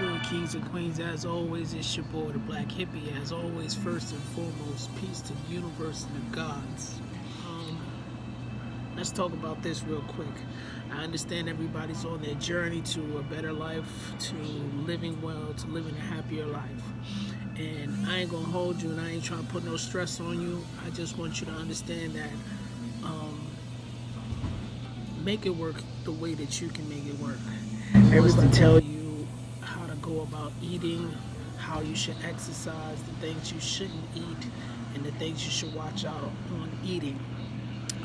good, kings and queens? As always, it's your boy, the Black Hippie. As always, first and foremost, peace to the universe and the gods. Let's talk about this real quick. I understand everybody's on their journey to a better life, to living well, to living a happier life. And I ain't gonna hold you, and I ain't trying to put no stress on you. I just want you to understand that make it work the way that you can make it work. Everybody tell you how to go about eating, how you should exercise, the things you shouldn't eat, and the things you should watch out on eating.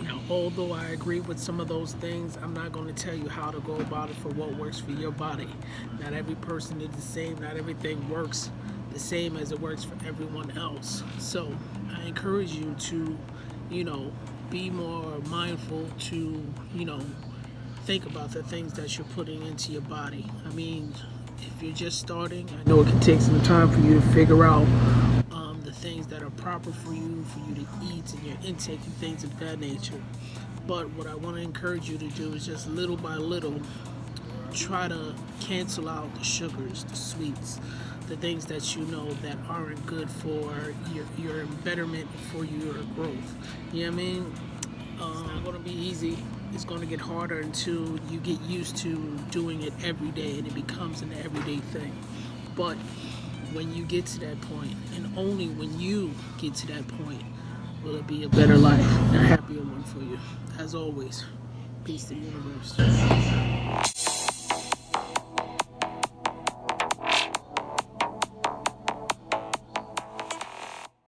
Now, although I agree with some of those things, I'm not going to tell you how to go about it for what works for your body. Not every person is the same. Not everything works the same as it works for everyone else. So I encourage you to, be more mindful to, think about the things that you're putting into your body. I mean, if you're just starting, I know it can take some time for you to figure out the things that are proper for you to eat and your intake and things of that nature. But what I want to encourage you to do is just little by little try to cancel out the sugars, the sweets, the things that you know that aren't good for your betterment, for your growth. You know what I mean? It's not going to be easy. It's going to get harder until you get used to doing it every day and it becomes an everyday thing. But when you get to that point, and only when you get to that point, will it be a better life, a happier one for you. As always, peace to the universe.